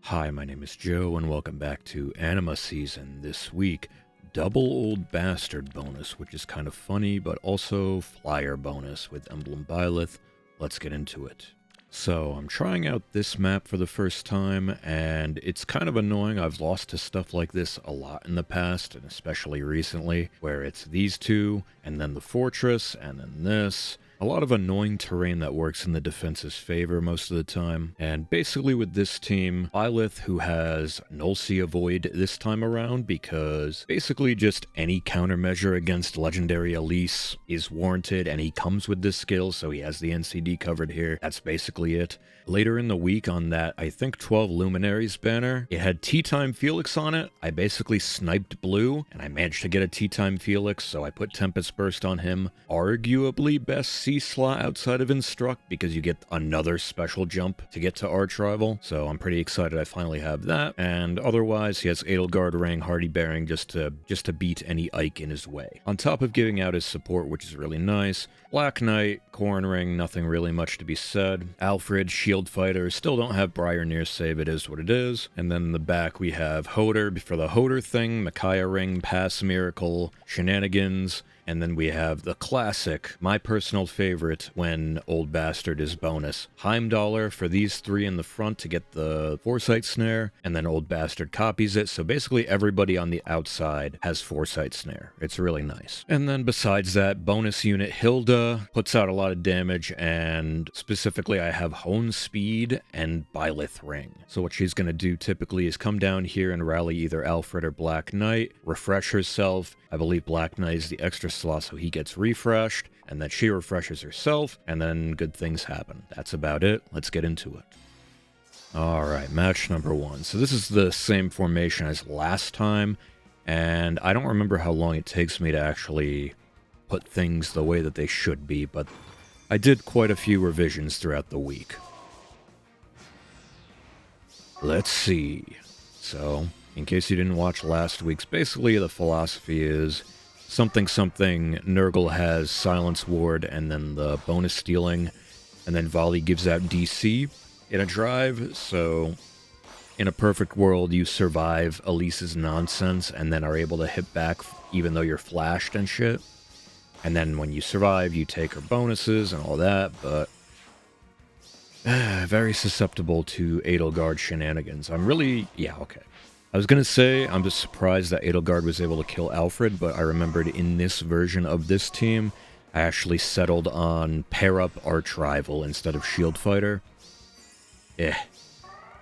Hi, my name is Joe, and welcome back to Anima Season. This week, double Old Bastard bonus, which is kind of funny, but also flyer bonus with Emblem Byleth. Let's get into it. So, I'm trying out this map for the first time, and it's kind of annoying. I've lost to stuff like this a lot in the past, and especially recently, where it's these two, and then the fortress, and then this. A lot of annoying terrain that works in the defense's favor most of the time. And basically with this team, Byleth, who has Null Sea Avoid this time around, because basically just any countermeasure against Legendary Elise is warranted, and he comes with this skill, so he has the NCD covered here. That's basically it. Later in the week on that, I think 12 Luminaries banner, it had Tea Time Felix on it. I basically sniped blue, and I managed to get a Tea Time Felix, so I put Tempest Burst on him. Arguably best C-slot outside of Instruct, because you get another special jump to get to Arch Rival, so I'm pretty excited I finally have that. And otherwise, he has Edelgard Ring, Hardy Bearing, just to beat any Ike in his way. On top of giving out his support, which is really nice, Black Knight, Corn Ring, nothing really much to be said. Alfred, Shield Fighter, still don't have Briar Near Save, it is what it is. And then in the back we have Hoder for the Hoder thing, Micaiah Ring, Pass Miracle, Shenanigans, and then we have the classic, my personal favorite when Old Bastard is bonus. Heimdallr for these three in the front to get the Foresight Snare, and then Old Bastard copies it, so basically everybody on the outside has Foresight Snare. It's really nice. And then besides that, bonus unit Hilda puts out a lot of damage, and specifically I have Hone Speed and Byleth Ring. So what she's going to do typically is come down here and rally either Alfred or Black Knight, refresh herself. I believe Black Knight is the extra slot, so he gets refreshed, and then she refreshes herself, and then good things happen. That's about it. Let's get into it. Alright, match number 1. So this is the same formation as last time, and I don't remember how long it takes me to actually put things the way that they should be, but I did quite a few revisions throughout the week. Let's see. So, in case you didn't watch last week's, basically the philosophy is something, Nurgle has Silence Ward, and then the bonus stealing, and then Volley gives out DC in a drive, so in a perfect world you survive Elise's nonsense, and then are able to hit back even though you're flashed and shit. And then when you survive, you take her bonuses and all that, but very susceptible to Edelgard shenanigans. I was gonna say, I'm just surprised that Edelgard was able to kill Alfred, but I remembered in this version of this team, I actually settled on pair-up Arch Rival instead of Shield Fighter.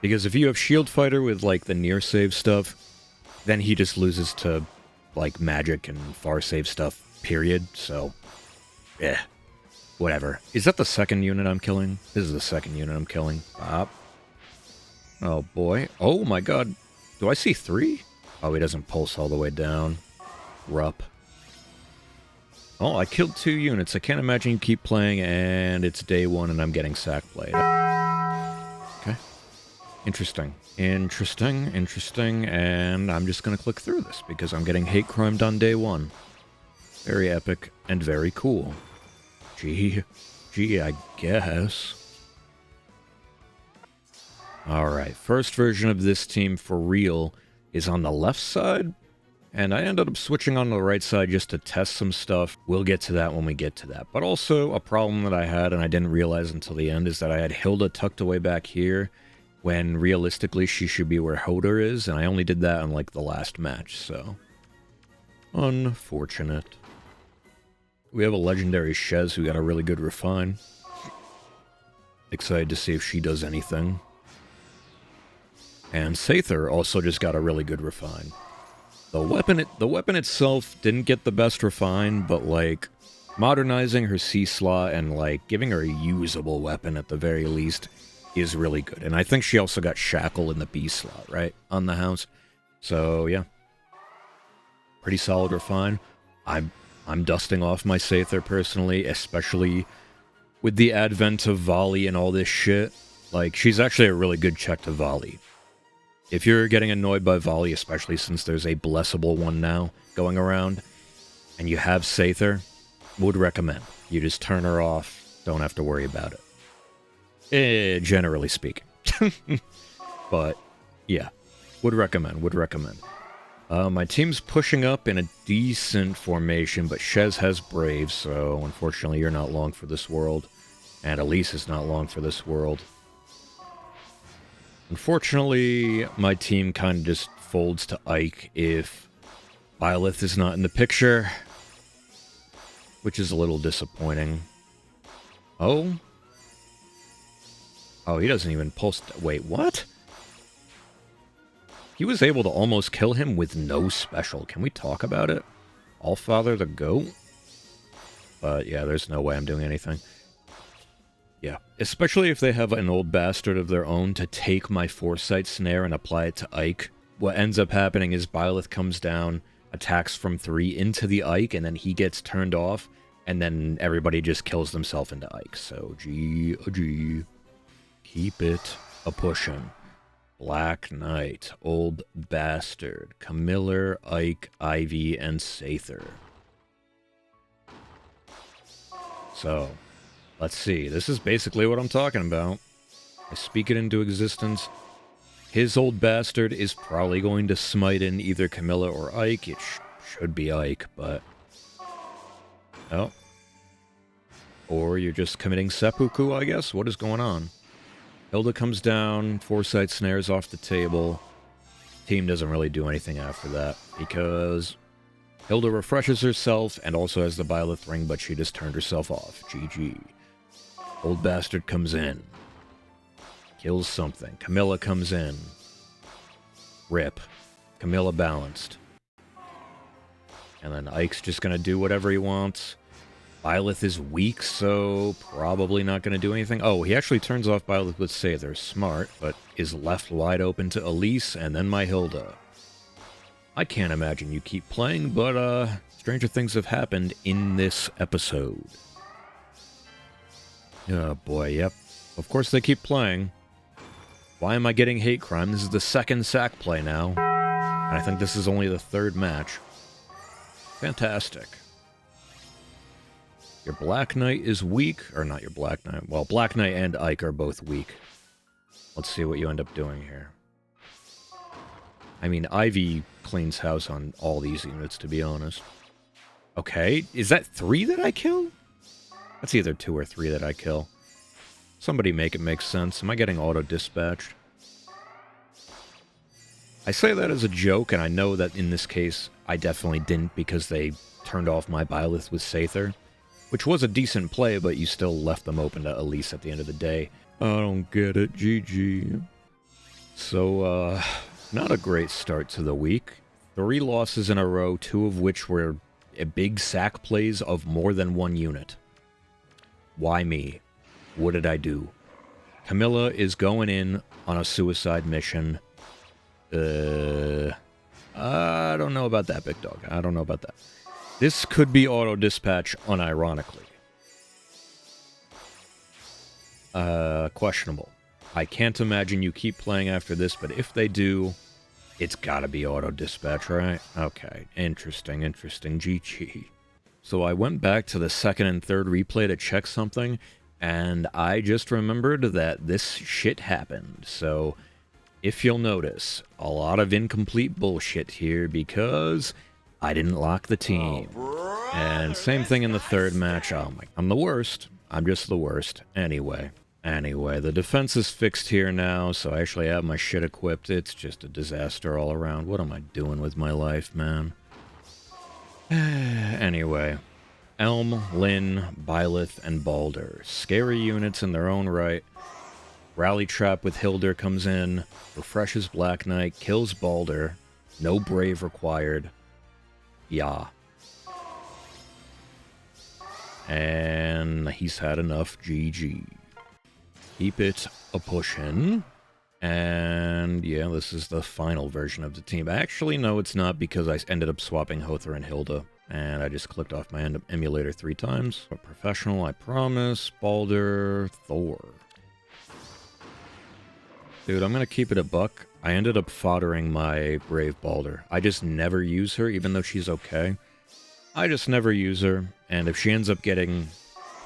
Because if you have Shield Fighter with, like, the near save stuff, then he just loses to, like, magic and far save stuff, period, so whatever. Is that the second unit I'm killing? This is the second unit I'm killing. Oh boy. Oh my god. Do I see 3? Oh, he doesn't pulse all the way down. Rup. Oh, I killed 2 units. I can't imagine you keep playing and it's day 1 and I'm getting sack played. Okay. Interesting, and I'm just gonna click through this because I'm getting hate crimed on day 1. Very epic and very cool. Gee, I guess. Alright, first version of this team for real is on the left side, and I ended up switching on the right side just to test some stuff. We'll get to that when we get to that. But also, a problem that I had, and I didn't realize until the end, is that I had Hilda tucked away back here, when realistically she should be where Hoder is, and I only did that on, like, the last match, so unfortunate. We have a legendary Shez who got a really good refine. Excited to see if she does anything. And Aether also just got a really good refine. The weapon itself didn't get the best refine, but, like, modernizing her C-slot and, like, giving her a usable weapon at the very least is really good. And I think she also got Shackle in the B-slot, right? On the house. So, yeah. Pretty solid refine. I'm dusting off my Aether personally, especially with the advent of Volley and all this shit. Like, she's actually a really good check to Volley. If you're getting annoyed by Volley, especially since there's a blessable one now going around, and you have Aether, would recommend. You just turn her off, don't have to worry about it. Generally speaking. But Yeah, would recommend, would recommend. My team's pushing up in a decent formation, but Shez has Brave, so unfortunately you're not long for this world. And Elise is not long for this world. Unfortunately, my team kind of just folds to Ike if Byleth is not in the picture, which is a little disappointing. Oh? Oh, he doesn't even pulse... Wait, what? He was able to almost kill him with no special. Can we talk about it? Allfather the Goat? But yeah, there's no way I'm doing anything. Yeah, especially if they have an old bastard of their own to take my Foresight Snare and apply it to Ike. What ends up happening is Byleth comes down, attacks from 3 into the Ike, and then he gets turned off, and then everybody just kills themselves into Ike. So, G. Keep it a-pushin'. Black Knight, Old Bastard, Camiller, Ike, Ivy, and Aether. So, let's see. This is basically what I'm talking about. I speak it into existence. His Old Bastard is probably going to smite in either Camilla or Ike. It should be Ike, but... Oh. Or you're just committing seppuku, I guess? What is going on? Hilda comes down, Foresight Snares off the table. Team doesn't really do anything after that, because Hilda refreshes herself and also has the Byleth ring, but she just turned herself off. GG. Old Bastard comes in. Kills something. Camilla comes in. Rip. Camilla balanced. And then Ike's just gonna do whatever he wants. Byleth is weak, so probably not going to do anything. Oh, he actually turns off Byleth with Aether. Smart, but is left wide open to Elise and then my Hilda. I can't imagine you keep playing, but stranger things have happened in this episode. Oh boy, yep. Of course they keep playing. Why am I getting hate crime? This is the second sack play now. And I think this is only the third match. Fantastic. Your Black Knight is weak, or not your Black Knight. Well, Black Knight and Ike are both weak. Let's see what you end up doing here. I mean, Ivy cleans house on all these units, to be honest. Okay, is that 3 that I kill? That's either 2 or 3 that I kill. Somebody make it make sense. Am I getting auto-dispatched? I say that as a joke, and I know that in this case, I definitely didn't because they turned off my Byleth with Aether. Which was a decent play, but you still left them open to Elise at the end of the day. I don't get it, GG. So, not a great start to the week. 3 losses in a row, 2 of which were big sack plays of more than 1 unit. Why me? What did I do? Camilla is going in on a suicide mission. I don't know about that, big dog. I don't know about that. This could be auto-dispatch unironically. Questionable. I can't imagine you keep playing after this, but if they do, it's gotta be auto-dispatch, right? Okay, interesting, GG. So I went back to the second and third replay to check something, and I just remembered that this shit happened. So, if you'll notice, a lot of incomplete bullshit here, because I didn't lock the team. And same thing in the third match. Oh my, I'm the worst. I'm just the worst. Anyway, the defense is fixed here now, so I actually have my shit equipped. It's just a disaster all around. What am I doing with my life, man? Anyway, Elm, Lynn, Byleth, and Balder. Scary units in their own right. Rally Trap with Hilda comes in, refreshes Black Knight, kills Balder. No Brave required. Yeah. And he's had enough. GG. Keep it a-pushin'. And yeah, this is the final version of the team. Actually, no, it's not, because I ended up swapping Hother and Hilda. And I just clicked off my emulator 3 times. But professional, I promise. Balder, Thor. Dude, I'm gonna keep it a buck. I ended up foddering my Brave Balder. I just never use her, even though she's okay. I just never use her, and if she ends up getting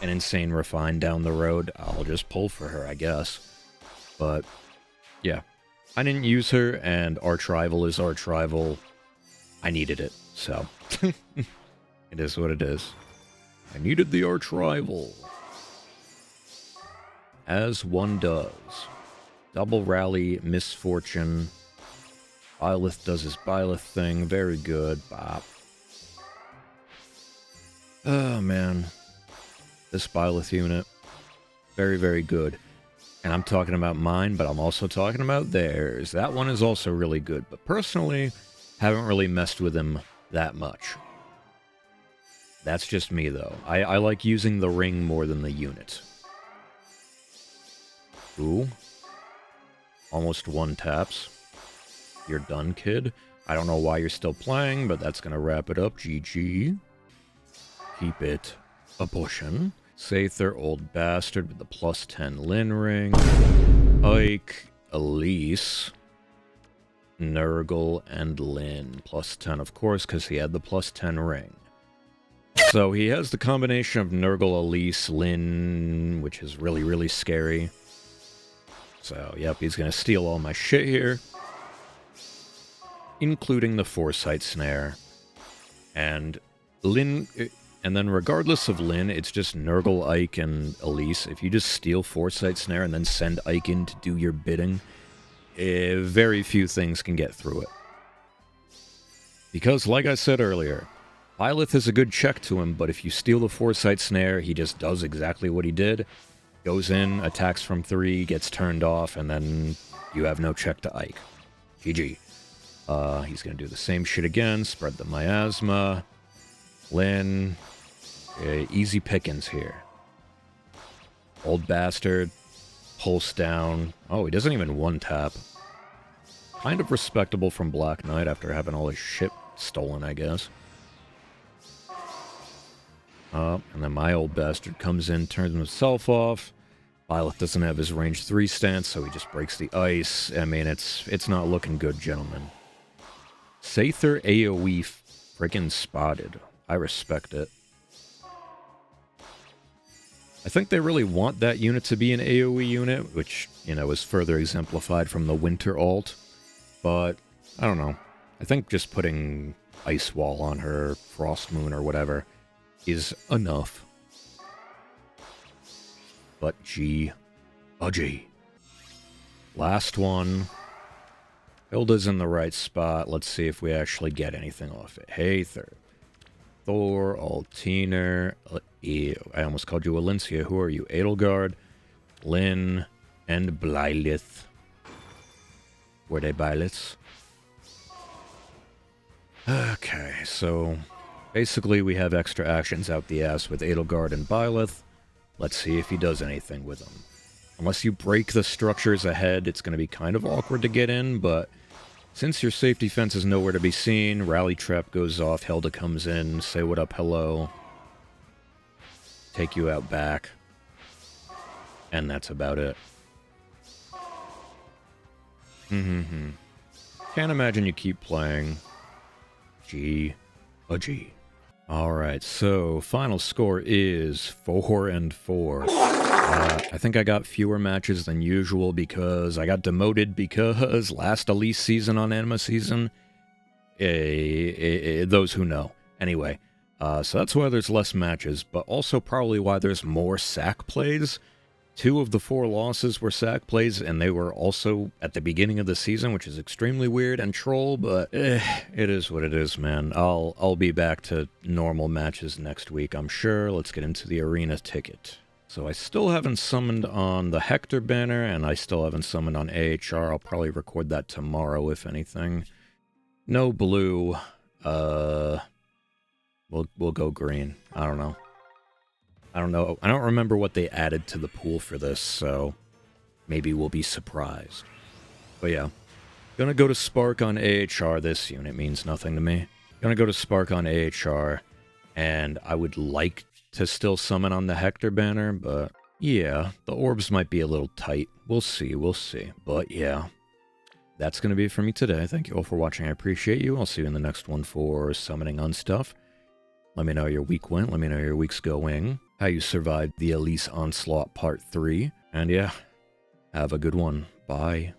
an insane refine down the road, I'll just pull for her, I guess. But, yeah. I didn't use her, and Arch Rival is Arch Rival. I needed it, so it is what it is. I needed the Arch Rival. As one does. Double Rally, Misfortune. Byleth does his Byleth thing. Very good. Bop. Oh, man. This Byleth unit. Very, very good. And I'm talking about mine, but I'm also talking about theirs. That one is also really good. But personally, haven't really messed with him that much. That's just me, though. I like using the ring more than the unit. Ooh. Almost one taps. You're done, kid. I don't know why you're still playing, but that's going to wrap it up. GG. Keep it a pushing. Aether, Old Bastard with the +10 Lin ring. Ike, Elise, Nurgle, and Lin. +10, of course, because he had the +10 ring. So he has the combination of Nurgle, Elise, Lin, which is really, really scary. So, yep, he's going to steal all my shit here. Including the Foresight Snare. And Lin... And then regardless of Lin, it's just Nurgle, Ike, and Elise. If you just steal Foresight Snare and then send Ike in to do your bidding, very few things can get through it. Because, like I said earlier, Byleth is a good check to him, but if you steal the Foresight Snare, he just does exactly what he did. Goes in, attacks from 3, gets turned off, and then you have no check to Ike. GG. He's going to do the same shit again, spread the miasma. Lin... easy pickings here. Old Bastard. Pulse down. Oh, he doesn't even one-tap. Kind of respectable from Black Knight after having all his shit stolen, I guess. And then my Old Bastard comes in, turns himself off. Byleth doesn't have his range 3 stance, so he just breaks the ice. I mean, it's not looking good, gentlemen. Aether AoE freaking spotted. I respect it. I think they really want that unit to be an AoE unit, which, you know, is further exemplified from the Winter alt. But, I don't know. I think just putting Ice Wall on her, Frost Moon or whatever, is enough. But G. Last one. Hilda's in the right spot. Let's see if we actually get anything off it. Aether. Thor, Altiner, ew, I almost called you Alencia. Who are you? Edelgard, Lin, and Byleth. Were they Byleths? Okay, so basically we have extra actions out the ass with Edelgard and Byleth. Let's see if he does anything with them. Unless you break the structures ahead, it's going to be kind of awkward to get in, but since your safety fence is nowhere to be seen, Rally Trap goes off, Hilda comes in, say what up, hello, take you out back, and that's about it. Can't imagine you keep playing. G. Alright, so final score is 4-4. I think I got fewer matches than usual because I got demoted because last Elise season on Anima season. Those who know. Anyway, so that's why there's less matches, but also probably why there's more sack plays. 2 of the 4 losses were sack plays, and they were also at the beginning of the season, which is extremely weird and troll, but it is what it is, man. I'll be back to normal matches next week, I'm sure. Let's get into the arena ticket. So I still haven't summoned on the Hector banner, and I still haven't summoned on AHR. I'll probably record that tomorrow, if anything. No blue. We'll go green. I don't know. I don't remember what they added to the pool for this, so maybe we'll be surprised. But yeah, gonna go to Spark on AHR. This unit means nothing to me. Gonna go to Spark on AHR, and I would like to still summon on the Hector banner, but yeah, the orbs might be a little tight. We'll see. But yeah, that's gonna be it for me today. Thank you all for watching. I appreciate you. I'll see you in the next one for summoning on stuff. Let me know how your week went. Let me know how your week's going. How you survived the Elise Onslaught Part 3. And yeah, have a good one. Bye.